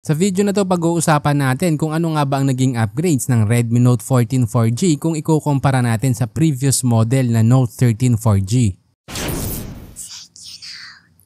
Sa video na to pag-uusapan natin kung ano nga ba ang naging upgrades ng Redmi Note 14 4G kung ikukumpara natin sa previous model na Note 13 4G.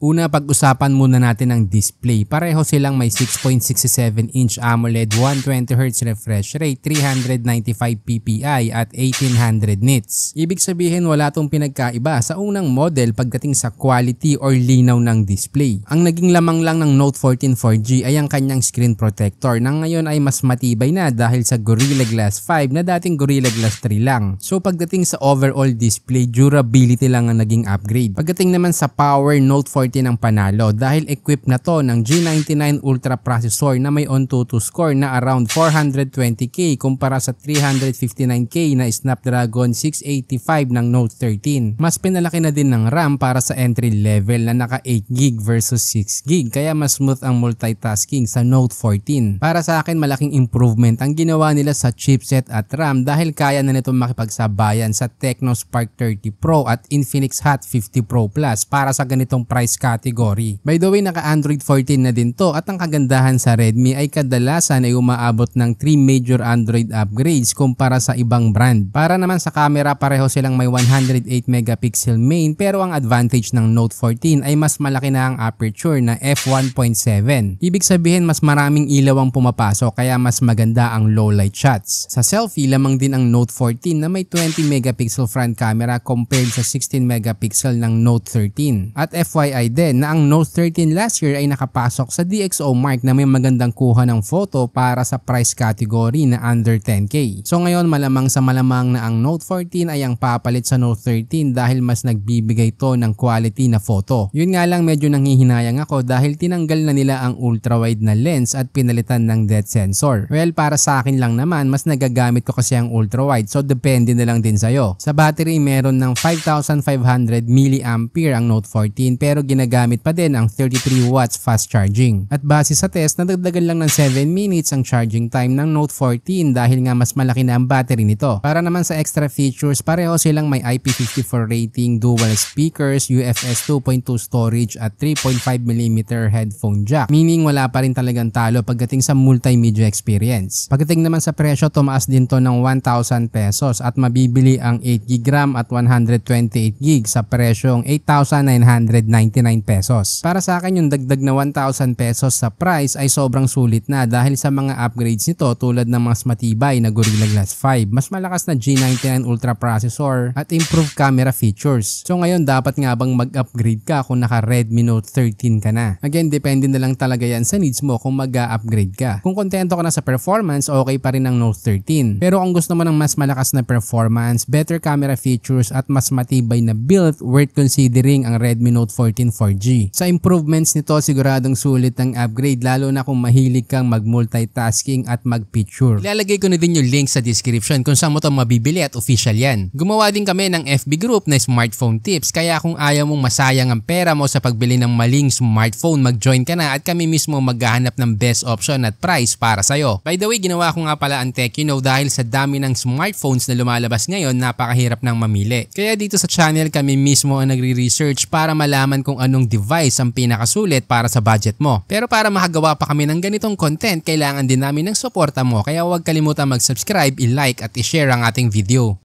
Una, pag-usapan muna natin ang display. Pareho silang may 6.67-inch AMOLED, 120Hz refresh rate, 395 ppi at 1800 nits. Ibig sabihin wala tong pinagkaiba sa unang model pagdating sa quality or linaw ng display. Ang naging lamang lang ng Note 14 4G ay ang kanyang screen protector na ngayon ay mas matibay na dahil sa Gorilla Glass 5 na dating Gorilla Glass 3 lang. So pagdating sa overall display, durability lang ang naging upgrade. Pagdating naman sa power, Note 14 ang panalo dahil equipped na to ng G99 Ultra processor na may AnTuTu score na around 420K kumpara sa 359K na Snapdragon 685 ng Note 13. Mas pinalaki na din ng RAM para sa entry level na naka 8GB versus 6GB kaya mas smooth ang multitasking sa Note 14. Para sa akin malaking improvement ang ginawa nila sa chipset at RAM dahil kaya na nitong makipagsabayan sa Tecno Spark 30 Pro at Infinix Hot 50 Pro Plus para sa ganitong price category. By the way, naka-Android 14 na din to at ang kagandahan sa Redmi ay kadalasan ay umaabot ng 3 major Android upgrades kumpara sa ibang brand. Para naman sa camera, pareho silang may 108 megapixel main pero ang advantage ng Note 14 ay mas malaki na ang aperture na f1.7. Ibig sabihin mas maraming ilaw ang pumapasok kaya mas maganda ang low light shots. Sa selfie, lamang din ang Note 14 na may 20 megapixel front camera compared sa 16 megapixel ng Note 13. At FYI din na ang Note 13 last year ay nakapasok sa DxO mark na may magandang kuha ng photo para sa price category na under 10K. So ngayon malamang sa malamang na ang Note 14 ay ang papalit sa Note 13 dahil mas nagbibigay to ng quality na photo. Yun nga lang medyo nanghihinayang ako dahil tinanggal na nila ang ultra-wide na lens at pinalitan ng depth sensor. Well, para sa akin lang naman mas nagagamit ko kasi ang ultra-wide so depende na lang din sa'yo. Sa battery meron ng 5,500 mAh ang Note 14 pero ginagamit pa din ang 33 watts fast charging. At base sa test, nadagdagan lang ng 7 minutes ang charging time ng Note 14 dahil nga mas malaki na ang battery nito. Para naman sa extra features, pareho silang may IP54 rating, dual speakers, UFS 2.2 storage at 3.5mm headphone jack. Meaning wala pa rin talagang talo pagdating sa multimedia experience. Pagdating naman sa presyo, tumaas din to ng 1,000 pesos at mabibili ang 8GB RAM at 128GB sa presyong 8,999 pesos. Para sa akin yung dagdag na 1,000 pesos sa price ay sobrang sulit na dahil sa mga upgrades nito tulad ng mas matibay na Gorilla Glass 5, mas malakas na G99 Ultra processor at improved camera features. So ngayon dapat nga bang mag-upgrade ka kung naka Redmi Note 13 ka na? Again, depende na lang talaga yan sa needs mo kung mag-upgrade ka. Kung kontento ka na sa performance, okay pa rin ang Note 13. Pero kung gusto mo ng mas malakas na performance, better camera features at mas matibay na build, worth considering ang Redmi Note 14 4G. Sa improvements nito, siguradong sulit ang upgrade lalo na kung mahilig kang mag-multitasking at mag-picture. Ilalagay ko na din yung link sa description kung saan mo ito mabibili at official yan. Gumawa din kami ng FB group na smartphone tips kaya kung ayaw mong masayang ang pera mo sa pagbili ng maling smartphone, mag-join ka na at kami mismo maghahanap ng best option at price para sa'yo. By the way, ginawa ko nga pala ang TechYouKnow dahil sa dami ng smartphones na lumalabas ngayon, napakahirap nang mamili. Kaya dito sa channel kami mismo ang nagre-research para malaman kung anong device ang pinakasulit para sa budget mo. Pero para makagawa pa kami ng ganitong content, kailangan din namin ng suporta mo kaya huwag kalimutan mag-subscribe, i-like at i-share ang ating video.